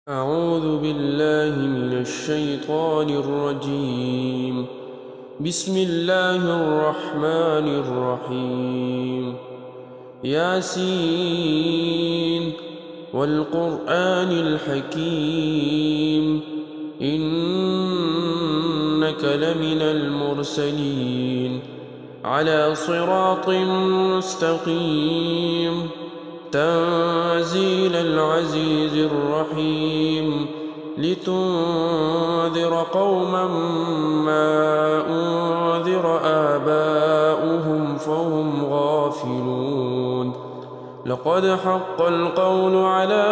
أعوذ بالله من الشيطان الرجيم. بسم الله الرحمن الرحيم. ياسين والقرآن الحكيم إنك لمن المرسلين على صراط مستقيم تنزيل العزيز الرحيم لتنذر قوما ما أنذر آباؤهم فهم غافلون لقد حق القول على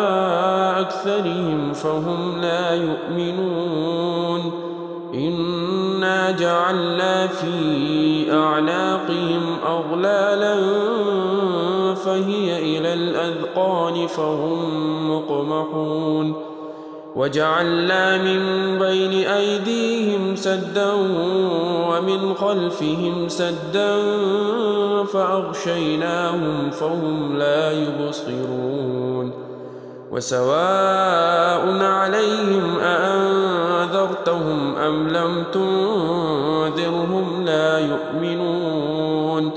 أكثرهم فهم لا يؤمنون إنا جعلنا في أعناقهم أغلالا فهي إلى الأذقان فهم مقمحون وجعلنا من بين أيديهم سدا ومن خلفهم سدا فأغشيناهم فهم لا يبصرون وسواء عليهم أأنذرتهم أم لم تنذرهم لا يؤمنون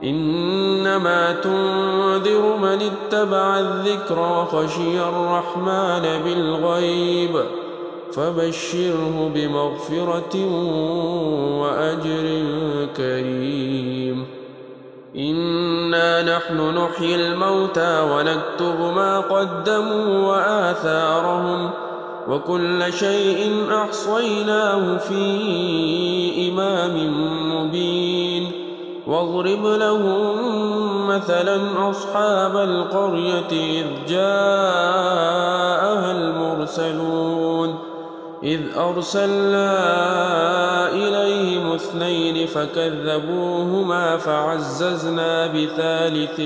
إنما تنذر من اتبع الذكر وخشي الرحمن بالغيب فبشره بمغفرة وأجر كريم إنا نحن نحيي الموتى ونكتب ما قدموا وآثارهم وكل شيء أحصيناه في إمام مبين واضرب لهم مثلا أصحاب القرية إذ جاءها المرسلون إذ أرسلنا إليهم اثنين فكذبوهما فعززنا بثالث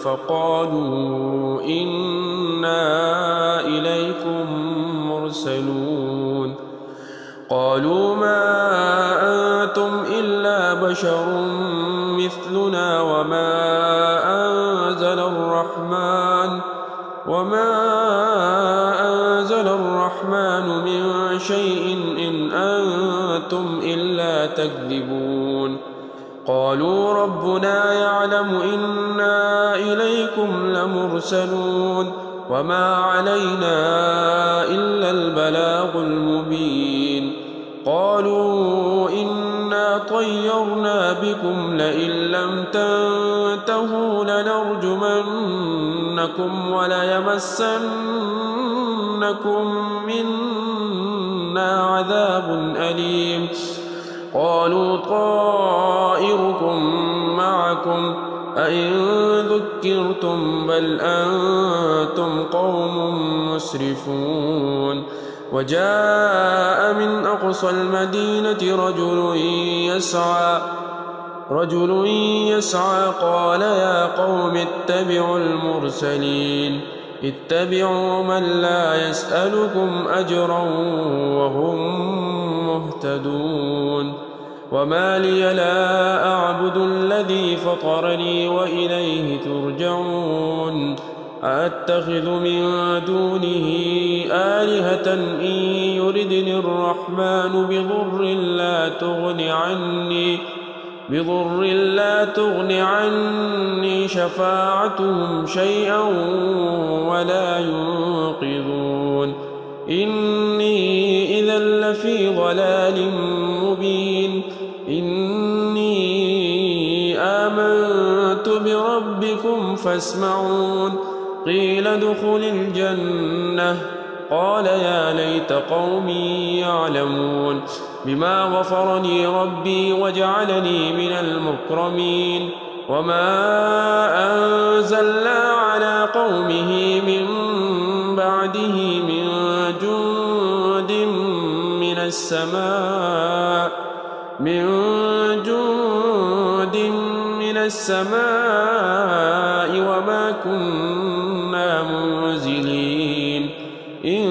فقالوا إنا إليكم مرسلون قالوا ما أنتم إلا بشر مثلنا وما أنزل الرحمن من شيء إن أنتم إلا تكذبون قالوا ربنا يعلم إنا إليكم لمرسلون وما علينا إلا البلاغ المبين قالوا إنا طيرنا بكم لئن لم تنتهوا لنرجمنكم وليمسنكم منا عذاب أليم قالوا طائركم معكم أئن ذكرتم بل أنتم قوم مسرفون وجاء من أقصى المدينة رجل يسعى قال يا قوم اتبعوا المرسلين اتبعوا من لا يسألكم أجرا وهم مهتدون وما لي لا أعبد الذي فطرني وإليه ترجعون أأتخذ من دونه آلهة إن يردني الرحمن بضر لا تغن عني شفاعتهم شيئا ولا ينقذون إني إذا لفي ضلال مبين إني آمنت بربكم فاسمعون قيل ادخل الجنة قال يا ليت قومي يعلمون بما غفرني ربي وجعلني من المكرمين وما أنزلنا على قومه من بعده من جند من السماء وما كنا منزلين إن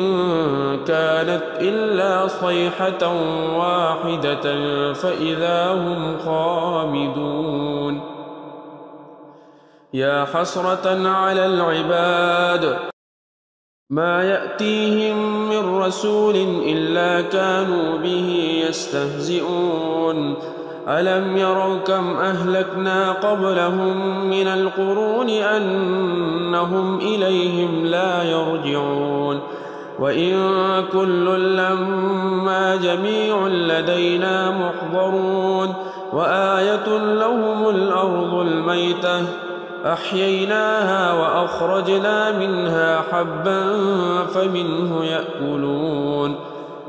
كانت إلا صيحة واحدة فإذا هم خامدون يا حسرة على العباد ما يأتيهم من رسول إلا كانوا به يستهزئون ألم يروا كم أهلكنا قبلهم من القرون أنهم إليهم لا يرجعون وإن كل لما جميع لدينا محضرون وآية لهم الأرض الميتة أحييناها وأخرجنا منها حبا فمنه يأكلون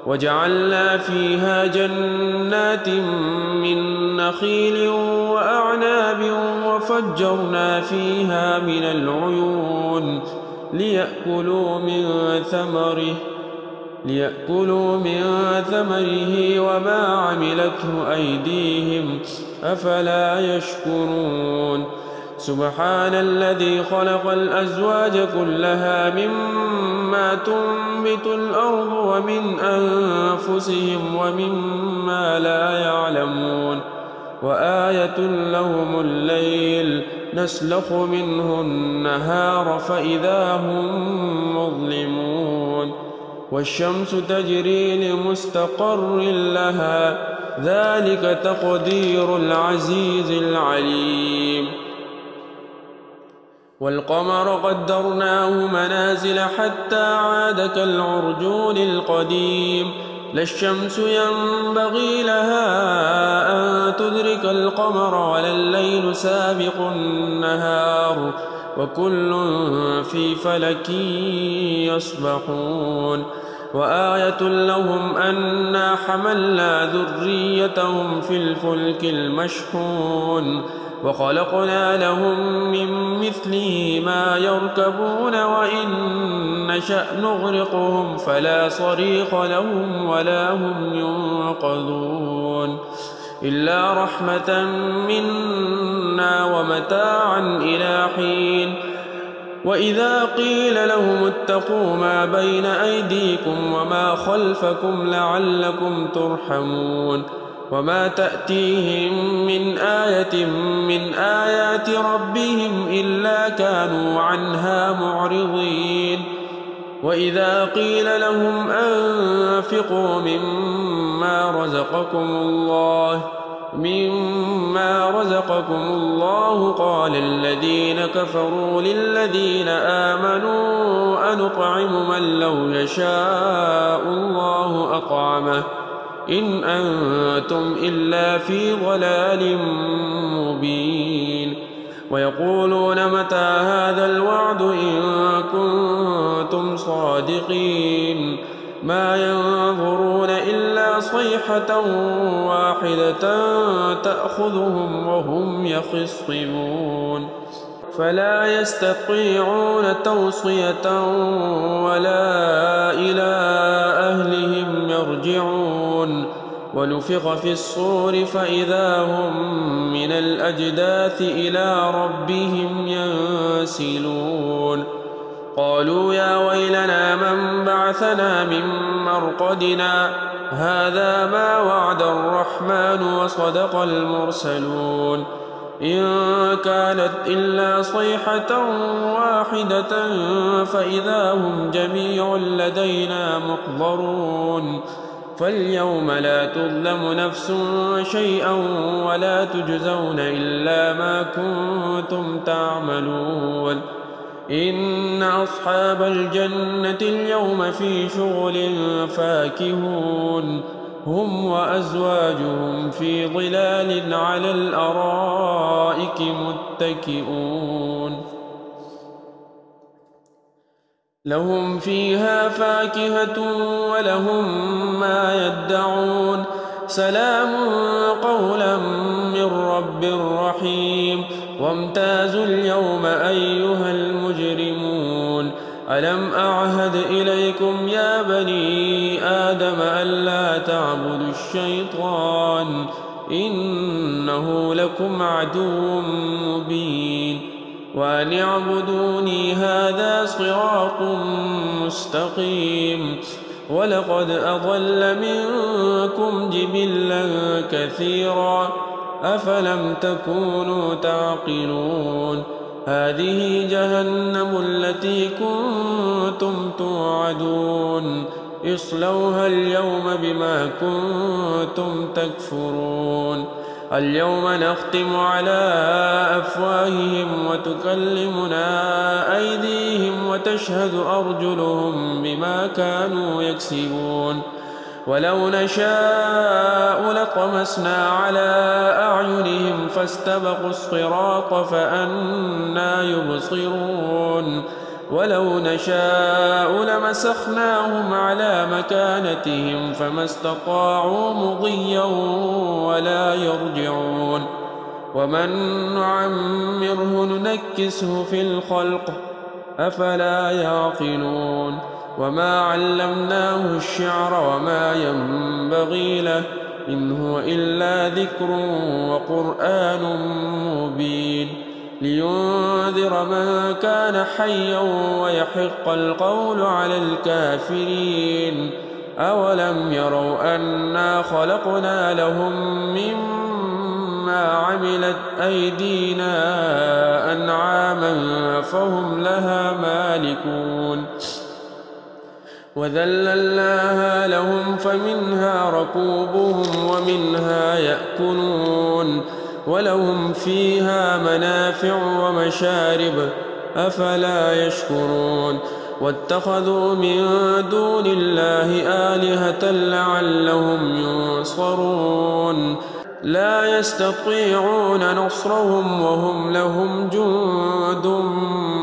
وجعلنا فيها جنات من نخيل وأعناب وفجرنا فيها من العيون ليأكلوا من ثمره وما عملته أيديهم أفلا يشكرون سبحان الذي خلق الأزواج كلها مما تنبت الأرض ومن أنفسهم ومما لا يعلمون وآية لهم الليل نسلخ منه النهار فإذا هم مظلمون والشمس تجري لمستقر لها ذلك تقدير العزيز العليم والقمر قدرناه منازل حتى عاد كالعرجون القديم لا الشمس ينبغي لها أن تدرك القمر ولا الليل سابق النهار وكل في فلك يسبحون وآية لهم أنا حملنا ذريتهم في الفلك المشحون وخلقنا لهم من مثله ما يركبون وإن نشأ نغرقهم فلا صريخ لهم ولا هم ينقذون إلا رحمة منا ومتاعا إلى حين وإذا قيل لهم اتقوا ما بين أيديكم وما خلفكم لعلكم ترحمون وما تأتيهم من آية من آيات ربهم إلا كانوا عنها معرضين وإذا قيل لهم أنفقوا مما رزقكم الله قال الذين كفروا للذين آمنوا أنطعم من لو يشاء الله أطعمه إن أنتم إلا في ضلال مبين ويقولون متى هذا الوعد إن كنتم صادقين ما ينظرون إلا صيحة واحدة تأخذهم وهم يخصمون فلا يستطيعون توصية ولا إلى أهلهم يرجعون ونفخ في الصور فإذا هم من الأجداث إلى ربهم ينسلون قالوا يا ويلنا من بعثنا من مرقدنا هذا ما وعد الرحمن وصدق المرسلون إن كانت إلا صيحة واحدة فإذا هم جميع لدينا محضرون فاليوم لا تظلم نفس شيئا ولا تجزون إلا ما كنتم تعملون إن أصحاب الجنة اليوم في شغل فاكهون هم وأزواجهم في ظلال على الأرائك متكئون لهم فيها فاكهة ولهم ما يدعون سلام قولا من رب رحيم وامتازوا اليوم أيها المجرمون ألم أعهد إليكم يا بني آدم ألا تعبدوا الشيطان إنه لكم عدو مبين وأن اعبدوني هذا صراط مستقيم ولقد أضل منكم جبلا كثيرا أفلم تكونوا تعقلون هذه جهنم التي كنتم توعدون اصلوها اليوم بما كنتم تكفرون اليوم نختم على أفواههم وتكلمنا أيديهم وتشهد أرجلهم بما كانوا يكسبون ولو نشاء لطمسنا على أعينهم فاستبقوا الصراط فأنى يبصرون ولو نشاء لمسخناهم على مكانتهم فما استطاعوا مضيا ولا يرجعون ومن نعمره ننكسه في الخلق أفلا يعقلون وما علمناه الشعر وما ينبغي له إن هو إلا ذكر وقرآن مبين لينذر من كان حيا ويحق القول على الكافرين أولم يروا أنا خلقنا لهم مما عملت أيدينا أنعاما فهم لها مالكون وذللناها لهم فمنها ركوبهم ومنها يأكلون ولهم فيها منافع ومشارب أفلا يشكرون واتخذوا من دون الله آلهة لعلهم ينصرون لا يستطيعون نصرهم وهم لهم جند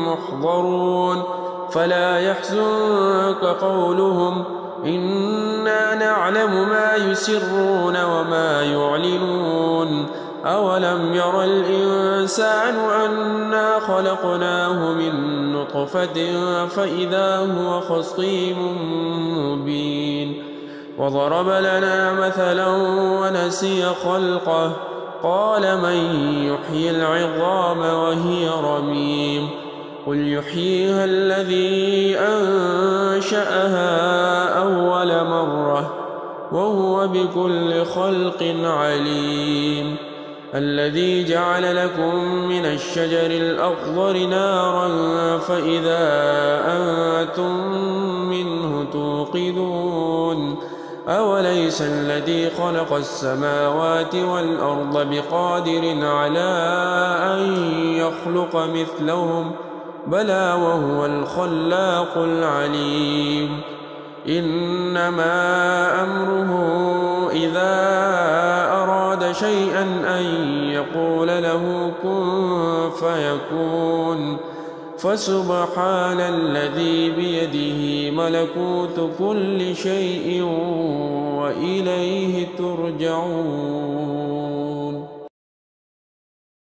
محضرون فلا يحزنك قولهم إنا نعلم ما يسرون وما يعلنون أولم ير الإنسان أنا خلقناه من نطفة فإذا هو خصيم مبين وضرب لنا مثلا ونسي خلقه قال من يحيي العظام وهي رميم قل يحييها الذي أنشأها أول مرة وهو بكل خلق عليم الذي جعل لكم من الشجر الأخضر نارا فإذا أنتم منه توقدون أوليس الذي خلق السماوات والأرض بقادر على أن يخلق مثلهم بلى وهو الخلاق العليم إنما أمره إذا أراد شيئا أن يقول له كن فيكون فسبحان الذي بيده ملكوت كل شيء وإليه ترجعون